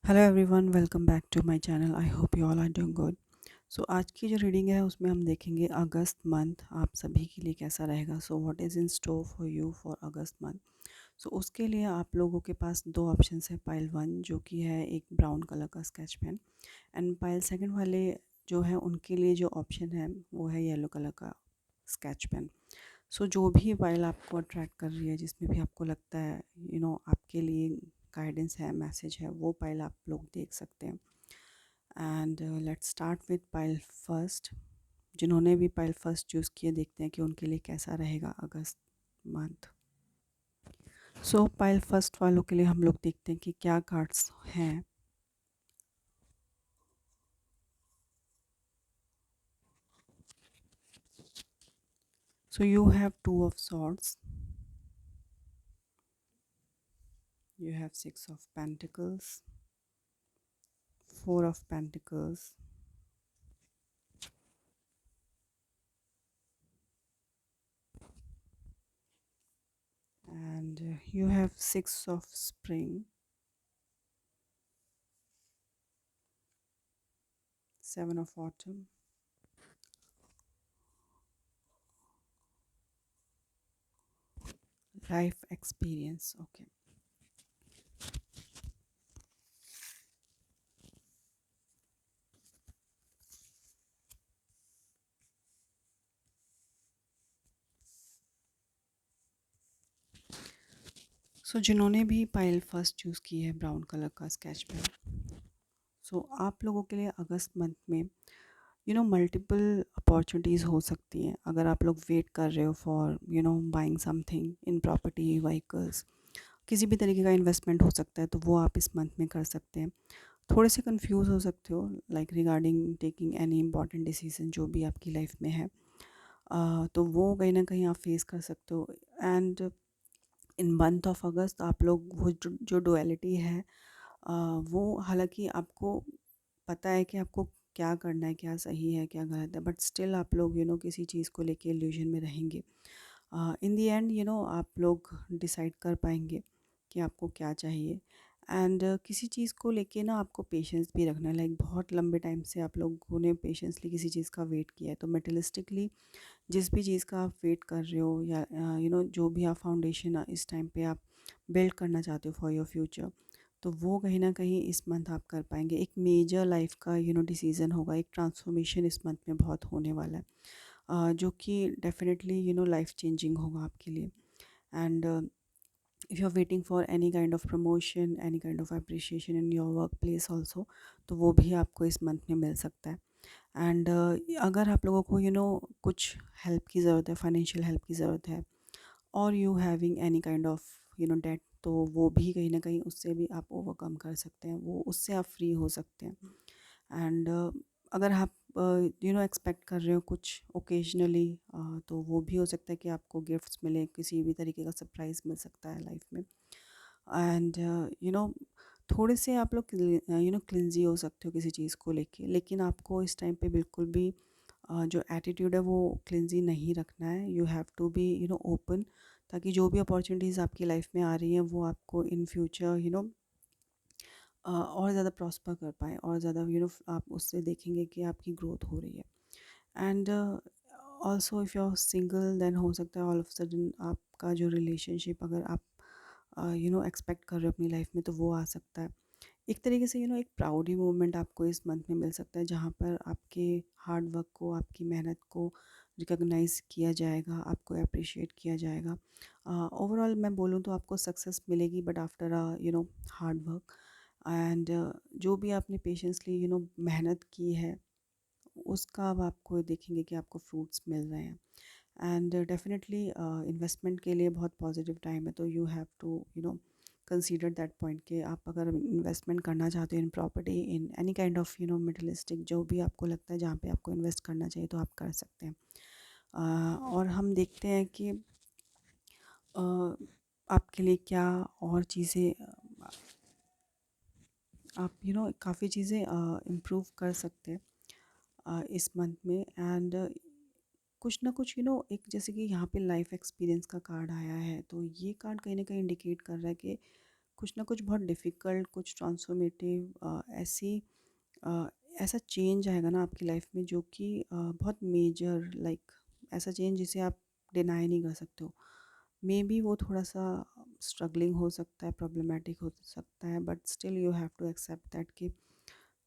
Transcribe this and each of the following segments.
Hello everyone, welcome back to my channel. I hope you all are doing good. So आज की जो reading है उसमें हम देखेंगे अगस्त मंथ आप सभी के लिए कैसा रहेगा। So what is in store for you for August month. So उसके लिए आप लोगों के पास दो ऑप्शंस है। पाइल वन जो कि है एक ब्राउन कलर का sketch pen, and pile second वाले जो है उनके लिए जो ऑप्शन है वो है येलो कलर का स्केच पेन। सो जो भी पाइल आपको अट्रैक्ट कर रही है, जिसमें भी आपको लगता है आपके लिए गाइडेंस है, मैसेज है, वो पाइल आप लोग देख सकते हैं। And let's start with pile first. जिन्होंने भी पाइल फर्स्ट चूज़ किए, देखते हैं कि उनके लिए कैसा रहेगा अगस्त मंथ। सो पाइल फर्स्ट वालों के लिए हम लोग देखते हैं कि क्या कार्ड्स हैं। सो you have two of swords, you have six of pentacles, four of pentacles, and you have six of spring, seven of autumn, life experience. Okay, सो जिन्होंने भी पाइल फर्स्ट चूज़ की है ब्राउन कलर का sketch pen, सो आप लोगों के लिए अगस्त month में मल्टीपल अपॉर्चुनिटीज़ हो सकती हैं। अगर आप लोग वेट कर रहे हो for buying something in property, vehicles, किसी भी तरीके का इन्वेस्टमेंट हो सकता है, तो वो आप इस मंथ में कर सकते हैं। थोड़े से कंफ्यूज हो सकते हो like regarding taking any important decision जो भी आपकी लाइफ में है। तो वो कहीं ना कहीं आप फेस कर सकते हो। एंड इन मंथ ऑफ अगस्त आप लोग वो जो डुअलिटी है, वो हालांकि आपको पता है कि आपको क्या करना है, क्या सही है, क्या गलत है, बट स्टिल आप लोग किसी चीज़ को लेके इल्यूजन में रहेंगे। इन दी एंड आप लोग डिसाइड कर पाएंगे कि आपको क्या चाहिए। एंड किसी चीज़ को लेके ना आपको पेशेंस भी रखना है। लाइक बहुत लंबे टाइम से आप लोगों ने पेशेंसली किसी चीज़ का वेट किया है, तो मेटलिस्टिकली जिस भी चीज़ का आप वेट कर रहे हो, या जो भी आप फाउंडेशन इस टाइम पे आप बिल्ड करना चाहते हो फॉर योर फ्यूचर, तो वो कहीं ना कहीं इस मंथ आप कर पाएंगे। एक मेजर लाइफ का डिसीज़न होगा, एक ट्रांसफॉर्मेशन इस मंथ में बहुत होने वाला है, जो कि डेफिनेटली लाइफ चेंजिंग होगा आपके लिए। And if you're waiting for any kind of promotion, any kind of appreciation in your workplace also, तो वो भी आपको इस मंथ में मिल सकता है। एंड अगर आप लोगों को कुछ हेल्प की ज़रूरत है, फाइनेंशियल हेल्प की ज़रूरत है, और you having any kind of debt, तो वो भी कहीं ना कहीं उससे भी आप ओवरकम कर सकते हैं, वो उससे आप फ्री हो सकते हैं। एंड अगर आप एक्सपेक्ट कर रहे हो कुछ ओकेजनली, तो वो भी हो सकता है कि आपको गिफ्ट्स मिले, किसी भी तरीके का सरप्राइज़ मिल सकता है लाइफ में। एंड थोड़े से आप लोग क्लिंजी हो सकते हो किसी चीज़ को लेके, लेकिन आपको इस टाइम पे बिल्कुल भी जो एटीट्यूड है वो क्लिंजी नहीं रखना है। You have to be open, ताकि जो भी अपॉर्चुनिटीज़ आपकी लाइफ में आ रही हैं वो आपको इन फ्यूचर और ज़्यादा प्रॉस्पर कर पाएँ, और ज़्यादा आप उससे देखेंगे कि आपकी ग्रोथ हो रही है। And also if you are single, then हो सकता है ऑल ऑफ सडन आपका जो रिलेशनशिप, अगर आप एक्सपेक्ट कर रहे हो अपनी लाइफ में, तो वो आ सकता है। एक तरीके से एक प्राउडी मोमेंट आपको इस मंथ में मिल सकता है, जहाँ पर आपके हार्ड वर्क को, आपकी मेहनत को रिकॉग्नाइज किया जाएगा, आपको अप्रिशिएट किया जाएगा। ओवरऑल मैं बोलूँ तो आपको सक्सेस मिलेगी, but after hard work. And जो भी आपने पेशेंसली मेहनत की है, उसका अब आपको देखेंगे कि आपको फ्रूट्स मिल रहे हैं। एंड डेफिनेटली इन्वेस्टमेंट के लिए बहुत पॉजिटिव टाइम है, तो you have to consider that point कि आप अगर इन्वेस्टमेंट करना चाहते हो in property, in any kind of मिडलिस्टिक, जो भी आपको लगता है जहाँ पे आपको इन्वेस्ट करना चाहिए, तो आप कर सकते हैं। और हम देखते हैं कि आपके लिए क्या और चीज़ें आप काफ़ी चीज़ें इम्प्रूव कर सकते हैं इस मंथ में। एंड कुछ ना कुछ एक, जैसे कि यहाँ पे लाइफ एक्सपीरियंस का कार्ड आया है, तो ये कार्ड कहीं ना कहीं इंडिकेट कर रहा है कि कुछ ना कुछ बहुत डिफ़िकल्ट, कुछ ट्रांसफॉर्मेटिव ऐसी अ, ऐसा चेंज आएगा ना आपकी लाइफ में जो कि बहुत मेजर, लाइक ऐसा चेंज जिसे आप डिनाई नहीं कर सकते हो। मे बी वो थोड़ा सा स्ट्रगलिंग हो सकता है, प्रॉब्लमेटिक हो सकता है, but still you have to accept that कि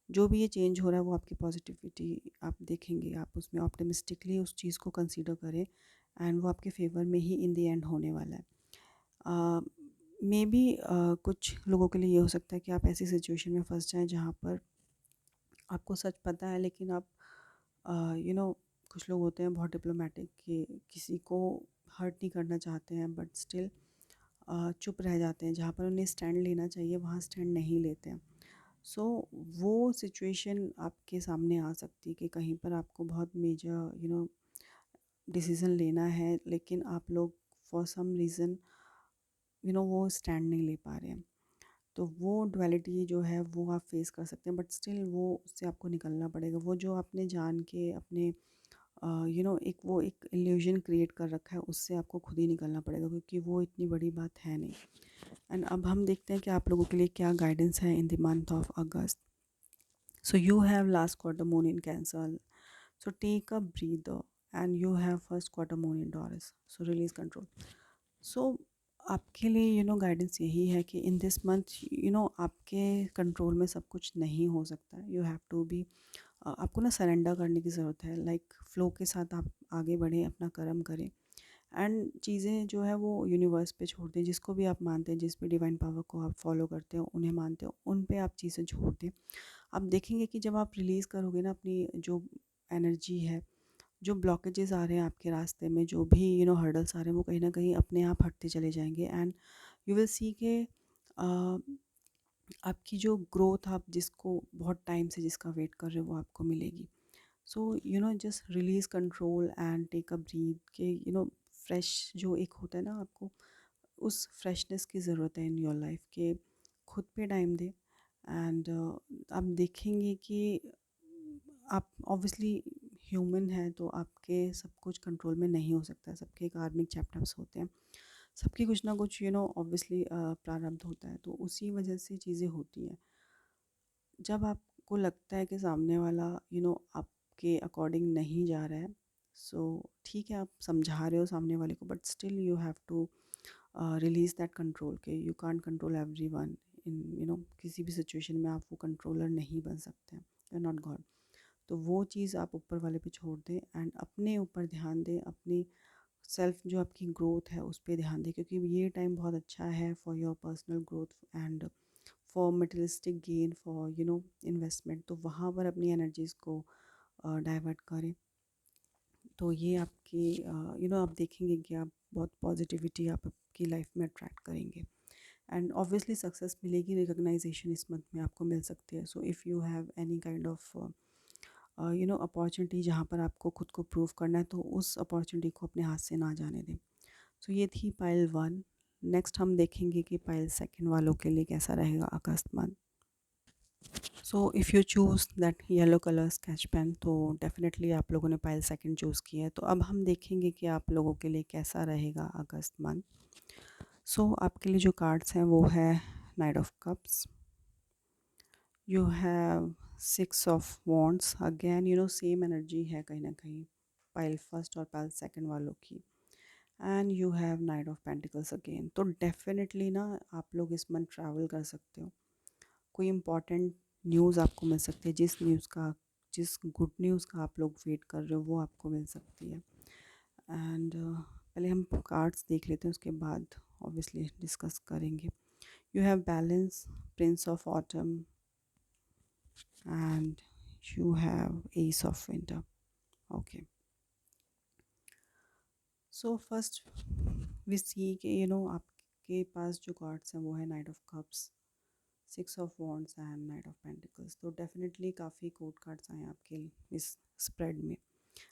जो भी ये चेंज हो रहा है वो आपकी पॉजिटिविटी आप देखेंगे, आप उसमें ऑप्टिमिस्टिकली उस चीज़ को कंसीडर करें एंड वो आपके फेवर में ही इन द एंड होने वाला है। मे बी कुछ लोगों के लिए ये हो सकता है कि आप ऐसी सिचुएशन में फंस जाएं जहाँ पर आपको सच पता है, लेकिन आप कुछ लोग होते हैं बहुत डिप्लोमेटिक कि किसी को हर्ट नहीं करना चाहते हैं, बट स्टिल चुप रह जाते हैं, जहाँ पर उन्हें स्टैंड लेना चाहिए वहाँ स्टैंड नहीं लेते हैं। सो वो सिचुएशन आपके सामने आ सकती है कि कहीं पर आपको बहुत मेजर डिसीज़न लेना है, लेकिन आप लोग फॉर सम रीज़न वो स्टैंड नहीं ले पा रहे हैं। तो वो डुअलिटी जो है वो आप फेस कर सकते हैं, बट स्टिल वो उससे आपको निकलना पड़ेगा। वो जो आपने जान के अपने एक वो एक इल्यूजन क्रिएट कर रखा है, उससे आपको खुद ही निकलना पड़ेगा, क्योंकि वो इतनी बड़ी बात है नहीं। एंड अब हम देखते हैं कि आप लोगों के लिए क्या गाइडेंस है in the month of August. So you have last quarter moon in Cancer. So take a breather, and you have first quarter moon in Taurus. So release control. So आपके लिए गाइडेंस यही है कि in this month आपके control में सब कुछ नहीं हो सकता है। यू हैव टू बी आपको ना सरेंडर करने की ज़रूरत है, लाइक फ्लो के साथ आप आगे बढ़ें, अपना कर्म करें एंड चीज़ें जो है वो यूनिवर्स पे छोड़ दें। जिसको भी आप मानते हैं, जिस भी डिवाइन पावर को आप फॉलो करते हो, उन्हें मानते हो, उन पे आप चीज़ें छोड़ दें। आप देखेंगे कि जब आप रिलीज़ करोगे ना अपनी जो एनर्जी है, जो ब्लॉकेजेस आ रहे हैं आपके रास्ते में, जो भी हर्डल्स आ रहे हैं, वो कहीं ना कहीं अपने आप हटते चले जाएंगे एंड यू विल सी के आपकी जो ग्रोथ, आप जिसको बहुत टाइम से जिसका वेट कर रहे हो, वो आपको मिलेगी। So just release control and take a breath के फ्रेश जो एक होता है ना, आपको उस फ्रेशनेस की ज़रूरत है इन योर लाइफ के। खुद पे टाइम दे एंड आप देखेंगे कि आप ऑब्वियसली ह्यूमन हैं, तो आपके सब कुछ कंट्रोल में नहीं हो सकता है। सबके कार्मिक चैप्टर्स होते हैं, सबकी कुछ ना कुछ ऑब्वियसली प्रारब्ध होता है, तो उसी वजह से चीज़ें होती हैं। जब आपको लगता है कि सामने वाला आपके अकॉर्डिंग नहीं जा रहा है, सो ठीक है, आप समझा रहे हो सामने वाले को, but still you have to release that control के you can't control everyone in किसी भी सिचुएशन में आप वो कंट्रोलर नहीं बन सकते, यू आर नॉट गॉड। तो वो चीज़ आप ऊपर वाले पे छोड़ दें एंड अपने ऊपर ध्यान दें, अपनी सेल्फ जो आपकी ग्रोथ है उस पर ध्यान दें, क्योंकि ये टाइम बहुत अच्छा है for your personal growth and for materialistic gain, for investment. तो वहाँ पर अपनी एनर्जीज़ को डाइवर्ट करें। तो ये आपकी आप देखेंगे कि आप बहुत पॉजिटिविटी आप आपकी लाइफ में अट्रैक्ट करेंगे एंड ऑब्वियसली सक्सेस मिलेगी, रिकॉग्नाइजेशन इस मंथ में आपको मिल सकती है। सो if you have any kind of opportunity जहाँ पर आपको खुद को प्रूव करना है, तो उस अपॉर्चुनिटी को अपने हाथ से ना जाने दें। सो ये थी पाइल 1। नेक्स्ट हम देखेंगे कि पाइल सेकंड वालों के लिए कैसा रहेगा अगस्त month. So if you choose that yellow colour sketch pen, तो डेफिनेटली आप लोगों ने पाइल सेकंड चूज़ किया है। तो अब हम देखेंगे कि आप लोगों के लिए कैसा रहेगा अगस्त मंथ। सो आपके लिए जो कार्ड्स हैं वो है knight of cups, you have 6 of wands. Again same energy है कहीं ना कहीं पाइल फर्स्ट और पाइल सेकंड वालों की। And you have night of pentacles again. तो डेफिनेटली ना आप लोग इस मंथ ट्रैवल कर सकते हो, कोई इम्पॉर्टेंट न्यूज़ आपको मिल सकती है, जिस गुड न्यूज़ का आप लोग वेट कर रहे हो वो आपको मिल सकती है। एंड पहले हम कार्ड्स देख लेते हैं, उसके बाद ऑब्वियसली डिस्कस करेंगे। You have balance, prince of autumn and you have ace of winter. Okay, so first we see कि आपके पास जो कार्ड्स हैं वो है knight of cups, 6 of wands and knight of pentacles. तो डेफिनेटली काफ़ी कोर्ट कार्ड्स आए आपके इस स्प्रेड में।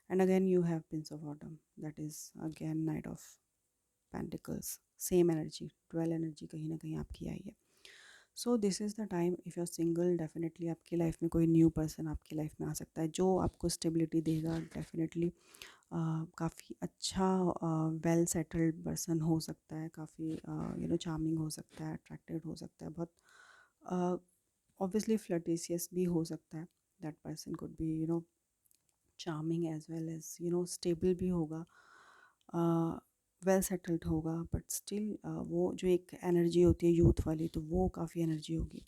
And again you have prince of autumn, that is again knight of pentacles. Same energy, twelve energy कहीं ना कहीं आपकी आई है। So this is the time, if you are single, definitely आपकी लाइफ में कोई न्यू पर्सन आपकी लाइफ में आ सकता है जो आपको स्टेबिलिटी देगा। डेफिनेटली काफ़ी अच्छा वेल सेटल्ड पर्सन हो सकता है, काफ़ी चार्मिंग हो सकता है, अट्रैक्टेड हो सकता है, बहुत ऑब्वियसली फ्लर्टेशियस भी हो सकता है. That person could be charming as well as stable भी होगा, वेल सेटल्ड होगा, बट स्टिल वो जो एक एनर्जी होती है यूथ वाली, तो वो काफ़ी एनर्जी होगी.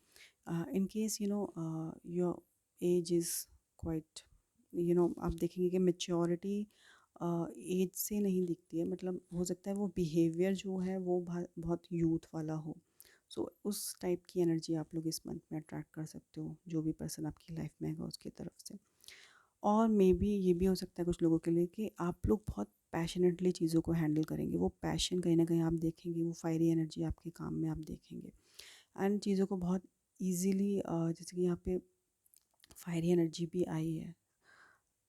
In case your age is quite, आप देखेंगे कि मेच्योरिटी एज से नहीं दिखती है. मतलब हो सकता है वो बिहेवियर जो है वो बहुत यूथ वाला हो. सो उस टाइप की एनर्जी आप लोग इस मंथ में अट्रैक्ट कर सकते हो, जो भी पर्सन आपकी लाइफ में है उसकी तरफ से. और मे बी ये भी हो सकता है कुछ लोगों के लिए कि आप लोग बहुत पैशनेटली चीज़ों को हैंडल करेंगे. वो पैशन कहीं ना कहीं आप देखेंगे, वो फायरी एनर्जी आपके काम में आप देखेंगे. एंड चीज़ों को बहुत ईजीली, जैसे कि यहाँ पे फायरी एनर्जी भी आई है,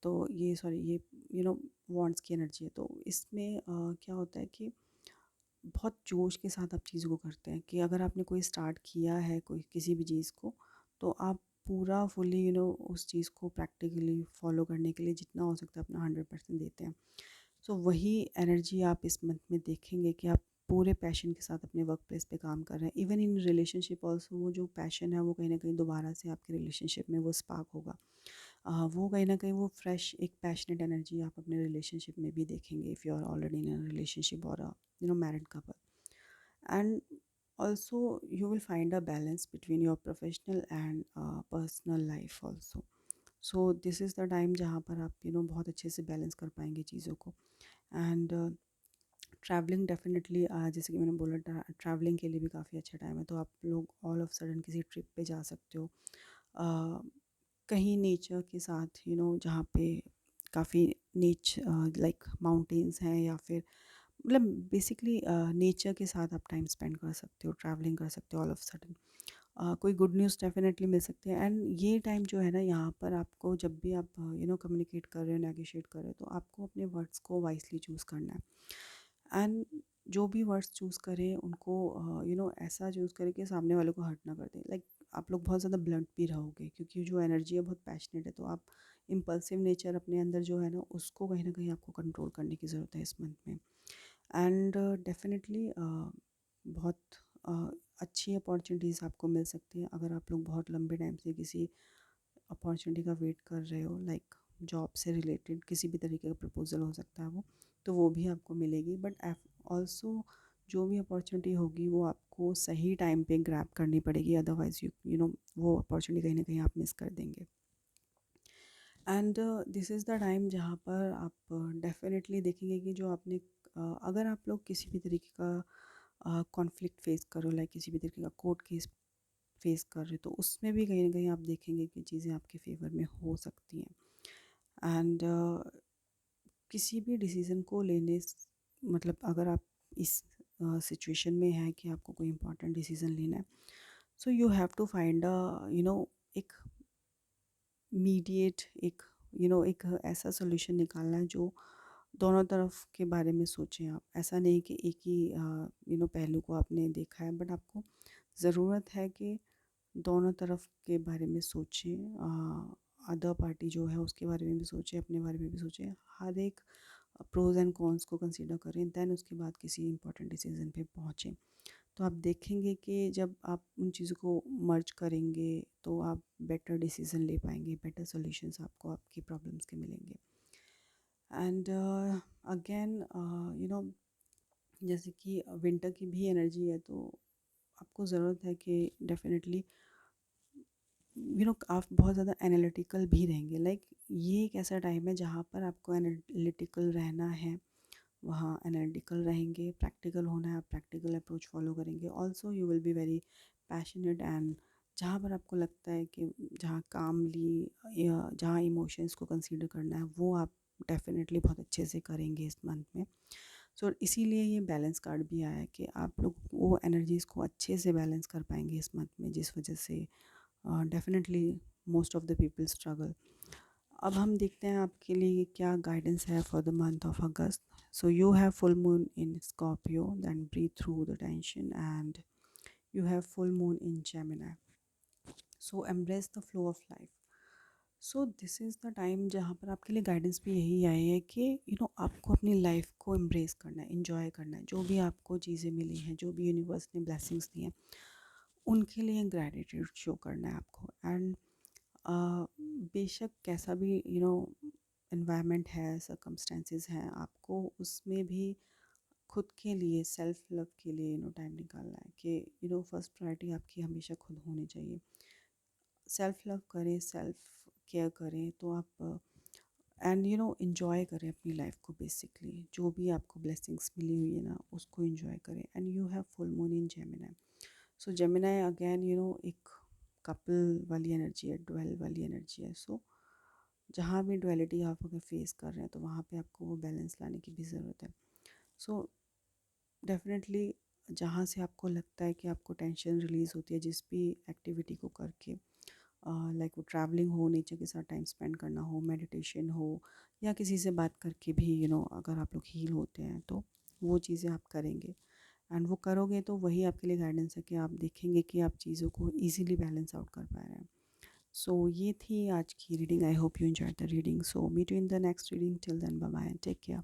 तो ये सॉरी ये वॉन्ट्स की एनर्जी है. तो इसमें क्या होता है कि बहुत जोश के साथ आप चीज़ों को करते हैं, कि अगर आपने कोई स्टार्ट किया है कोई किसी भी चीज़ को, तो आप पूरा फुली उस चीज़ को प्रैक्टिकली फॉलो करने के लिए जितना हो सकता है अपना 100% देते हैं. सो वही एनर्जी आप इस मंथ में देखेंगे कि आप पूरे पैशन के साथ अपने वर्क प्लेस पे काम कर रहे हैं. इवन इन रिलेशनशिप ऑल्सो वो जो पैशन है वो कहीं ना कहीं दोबारा से आपके रिलेशनशिप में वो स्पार्क होगा. वो कहीं ना कहीं वो फ्रेश एक पैशनेट एनर्जी आप अपने रिलेशनशिप में भी देखेंगे, if you are already in a relationship और married couple. And also you will find a balance between your professional and personal life also. So this is the time जहाँ पर आप बहुत अच्छे से बैलेंस कर पाएंगे चीज़ों को. एंड ट्रैवलिंग डेफिनेटली, जैसे कि मैंने बोला, ट्रैवलिंग के लिए भी काफ़ी अच्छा टाइम है. तो आप लोग ऑल ऑफ सडन किसी ट्रिप पे जा सकते हो, कहीं नेचर के साथ, जहाँ पे काफ़ी लाइक माउंटेन्स हैं, या फिर मतलब बेसिकली नेचर के साथ आप टाइम स्पेंड कर सकते हो, ट्रैवलिंग कर सकते हो ऑल ऑफ सडन. कोई गुड न्यूज़ डेफिनेटली मिल सकती है. एंड ये टाइम जो है ना, यहाँ पर आपको जब भी आप कम्युनिकेट कर रहे हो, नेगोशिएट कर रहे हो, तो आपको अपने वर्ड्स को वाइसली चूज़ करना है. एंड जो भी वर्ड्स चूज़ करें उनको ऐसा चूज़ करें कि सामने वाले को हर्ट ना कर दें. लाइक आप लोग बहुत ज़्यादा ब्लंट भी रहोगे, क्योंकि जो एनर्जी है बहुत पैशनेट है. तो आप इम्पल्सिव नेचर अपने अंदर जो है ना, उसको कहीं ना कहीं आपको कंट्रोल करने की ज़रूरत है इस मंथ में. एंड डेफिनेटली बहुत uh, अच्छी अपॉर्चुनिटीज़ आपको मिल सकती हैं, अगर आप लोग बहुत लंबे टाइम से किसी अपॉर्चुनिटी का वेट कर रहे हो, लाइक जॉब से रिलेटेड किसी भी तरीके का प्रपोजल हो सकता है वो, तो वो भी आपको मिलेगी. बट ऑल्सो जो भी अपॉर्चुनिटी होगी वो आपको सही टाइम पे ग्रैब करनी पड़ेगी, अदरवाइज़ यू नो वो अपॉर्चुनिटी कहीं ना कहीं आप मिस कर देंगे. And this is the time जहाँ पर आप डेफिनेटली देखेंगे कि जो आपने अगर आप लोग किसी भी तरीके का कॉन्फ्लिक्ट फेस करो, लाइक किसी भी तरीके का कोर्ट केस फेस कर रहे हो, तो उसमें भी कहीं ना कहीं आप देखेंगे कि चीज़ें आपके फेवर में हो सकती हैं. एंड किसी भी डिसीज़न को मतलब अगर आप इस सिचुएशन में हैं कि आपको कोई इंपॉर्टेंट डिसीज़न लेना है, so you have to find एक मीडिएट, एक एक ऐसा सोल्यूशन निकालना है जो दोनों तरफ के बारे में सोचें आप. ऐसा नहीं कि एक ही पहलू को आपने देखा है, बट आपको ज़रूरत है कि दोनों तरफ के बारे में सोचें, अदर पार्टी जो है उसके बारे में भी सोचें, अपने बारे में भी सोचें, हर एक प्रोज एंड कॉन्स को कंसीडर करें, देन उसके बाद किसी इंपॉर्टेंट डिसीजन पे पहुँचें. तो आप देखेंगे कि जब आप उन चीज़ों को मर्ज करेंगे तो आप बेटर डिसीजन ले पाएंगे, बेटर सॉल्यूशंस आपको आपकी प्रॉब्लम्स के मिलेंगे. एंड अगेन जैसे कि विंटर की भी एनर्जी है, तो आपको ज़रूरत है कि डेफिनेटली आप बहुत ज़्यादा एनालिटिकल भी रहेंगे. लाइक ये एक ऐसा टाइम है जहाँ पर आपको एनालिटिकल रहना है, वहाँ एनालिटिकल रहेंगे. प्रैक्टिकल होना है, आप प्रैक्टिकल अप्रोच फॉलो करेंगे. Also you will be very passionate. And जहाँ पर आपको लगता है कि जहाँ कामली या जहाँ इमोशंस को कंसीडर करना है, वो आप डेफिनेटली बहुत अच्छे से करेंगे इस मंथ में. सो इसीलिए ये बैलेंस कार्ड भी आया है कि आप लोग वो एनर्जीज़ को अच्छे से बैलेंस कर पाएंगे इस मंथ में, जिस वजह से definitely most of the people struggle. अब हम देखते हैं आपके लिए क्या गाइडेंस है for the month of August. So you have full moon in Scorpio, then breathe through the tension, and you have full moon in Gemini. So embrace the flow of life. So this is the time जहाँ पर आपके लिए guidance भी यही आई है कि आपको अपनी लाइफ को एम्ब्रेस करना है, इंजॉय करना है। जो भी आपको चीज़ें मिली हैं, जो भी यूनिवर्स ने ब्लेसिंग्स दी हैं, उनके लिए ग्रैटिट्यूड शो करना है आपको। एंड बेशक कैसा भी एनवायरनमेंट है, सर्कमस्टेंसेस हैं, आपको उसमें भी खुद के लिए, सेल्फ लव के लिए टाइम निकालना है कि फर्स्ट प्रायोरिटी आपकी हमेशा खुद होनी चाहिए। सेल्फ लव करें, सेल्फ केयर करें, तो आप एंड इन्जॉय करें अपनी लाइफ को। बेसिकली जो भी आपको ब्लेसिंग्स मिली हुई है ना, उसको इन्जॉय करें। And you have full moon in Gemini. So Gemini again एक कपल वाली एनर्जी है, डुअल वाली एनर्जी है। सो जहाँ भी डुअलिटी आप अगर फेस कर रहे हैं, तो वहाँ पे आपको वो बैलेंस लाने की भी ज़रूरत है। सो डेफिनेटली जहाँ से आपको लगता है कि आपको टेंशन रिलीज़ होती है जिस भी एक्टिविटी को करके, लाइक वो ट्रैवलिंग हो, नेचर के साथ टाइम स्पेंड करना हो, मेडिटेशन हो, या किसी से बात करके भी अगर आप लोग हील होते हैं, तो वो चीज़ें आप करेंगे। एंड वो करोगे तो वही आपके लिए गाइडेंस है कि आप देखेंगे कि आप चीज़ों को ईजिली बैलेंस आउट कर पा रहे हैं। सो ये थी आज की reading. I hope you enjoyed the reading. So meet you in the next reading. Till then bye bye, take care.